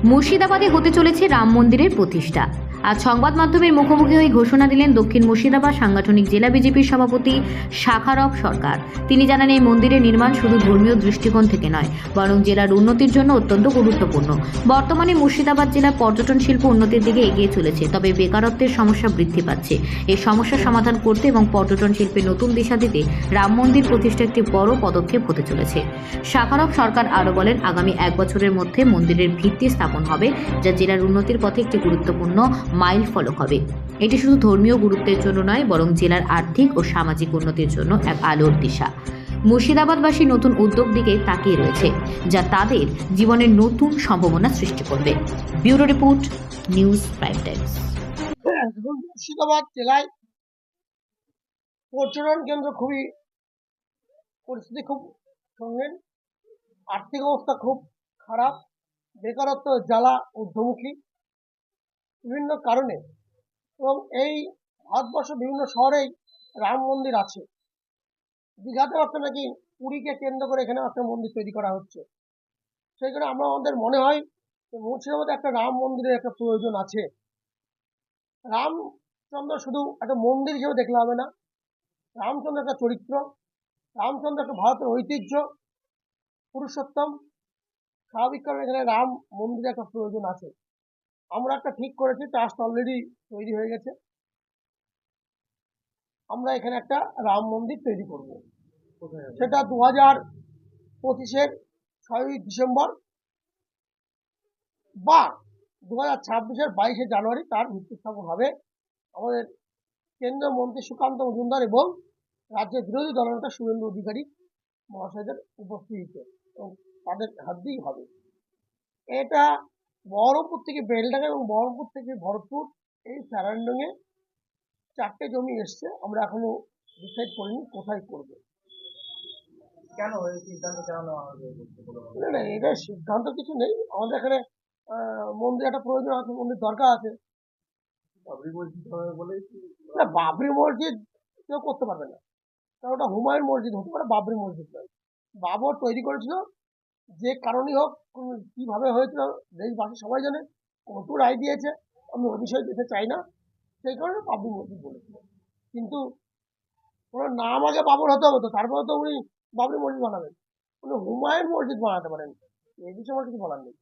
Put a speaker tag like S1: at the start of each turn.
S1: মুর্শিদাবাদে হতে চলেছে রাম মন্দিরের প্রতিষ্ঠা। আজ সংবাদ মাধ্যমের মুখোমুখি হয়ে ঘোষণা দিলেন দক্ষিণ মুর্শিদাবাদ সাংগঠনিক জেলা বিজেপির সভাপতি শাখারব সরকার। তিনি জানান, এই মন্দিরের নির্মাণ শুধু ধর্মীয় দৃষ্টিকোণ থেকে নয়, বরং জেলার উন্নতির জন্য অত্যন্ত গুরুত্বপূর্ণ। বর্তমানে মুর্শিদাবাদ জেলার পর্যটন শিল্প উন্নতির দিকে এগিয়ে চলেছে, তবে বেকারত্বের সমস্যা বৃদ্ধি পাচ্ছে। এই সমস্যার সমাধান করতে এবং পর্যটন শিল্পে নতুন দিশা দিতে রাম মন্দির প্রতিষ্ঠা একটি বড় পদক্ষেপ হতে চলেছে। শাখারব সরকার আরও বলেন, আগামী 1 বছরের মধ্যে মন্দিরের ভিত্তি স্থাপন হবে, যা জেলার উন্নতির পথে একটি গুরুত্বপূর্ণ মাইল ফলক হবে। এটি শুধু ধর্মীয় গুরুত্বের জন্য নয়, বরং জেলার আর্থিক ও সামাজিক উন্নতির জন্য এক আলোর দিশা। মুর্শিদাবাদবাসী নতুন উদ্যোগ দিকে তাকিয়ে রয়েছে, যা তাদের জীবনের নতুন সম্ভাবনা সৃষ্টি করবে। Bureau report, news prime Times.
S2: Murshidabad জেলায় পর্যটন কেন্দ্র খুবই পরিস্থিতি খুব সঙ্গীন, আর্থিক অবস্থা খুব খারাপ, বেকারত্ব জ্বালা ঊর্ধ্বমুখী বিভিন্ন কারণে। এবং এই ভারতবর্ষ বিভিন্ন শহরেই রাম মন্দির আছে। দীঘাতে একটা নাকি পুরীকে কেন্দ্র করে এখানে একটা মন্দির তৈরি করা হচ্ছে। সেই কারণে আমাদের মনে হয় যে মুর্শিদাবাদে একটা রাম মন্দিরের একটা প্রয়োজন আছে। রামচন্দ্র শুধু একটা মন্দির হিসেবে দেখলে হবে না, রামচন্দ্র একটা চরিত্র, রামচন্দ্র একটা ভারতের ঐতিহ্য, পুরুষোত্তম। স্বাভাবিক কারণে এখানে রাম মন্দিরের একটা প্রয়োজন আছে। আমরা একটা ঠিক করেছি, ট্রাস্ট অলরেডি তৈরি হয়ে গেছে। আমরা এখানে একটা রাম মন্দির তৈরি করব, সেটা 2025-এর 6ই ডিসেম্বর বা 2026-এর 22শে জানুয়ারি তার ভিত্তি স্থাপন হবে। আমাদের কেন্দ্রীয় মন্ত্রী সুকান্ত মজুমদার এবং রাজ্যের বিরোধী দলনেতা শুভেন্দু অধিকারী মহাশয়দের উপস্থিতিতে এবং তাদের হাত দিয়েই হবে। এটা বহরমপুর থেকে বেলডাঙ্গা এবং বহরমপুর থেকে ভরতপুর এই সারাউন্ডিংয়ে 4টে জমি এসছে। আমরা এখনো ডিসাইড করিনি কোথায় করবো।
S3: কেন এই সিদ্ধান্ত কেন নেওয়া হবে?
S2: না, এটা সিদ্ধান্ত কিছু নেই। আমাদের এখানে মন্দির একটা প্রয়োজন আছে, মন্দির দরকার আছে।
S3: বাবরি মসজিদ হবে বলেই
S2: না, বাবরি মসজিদ কেউ করতে পারবে না, কারণ ওটা হুমায়ুন মসজিদ হতে পারে, বাবরি মসজিদ নয়। বাবর তৈরি করেছিল, যে কারণেই হোক, কিভাবে হয়েছিল দেশবাসী সবাই জানে, কোর্টও রায় দিয়েছে। আমি ওই বিষয়ে যেতে চাই না, সেই কারণে বাবরি মসজিদ বলেছিল। কিন্তু ওনার নাম আগে বাবর হতে হবে, তো তারপরে তো উনি বাবরি মসজিদ বানাবেন। উনি হুমায়ুন মসজিদ বানাতে পারেন, এই বিষয়ে আমার কিছু বলার নেই।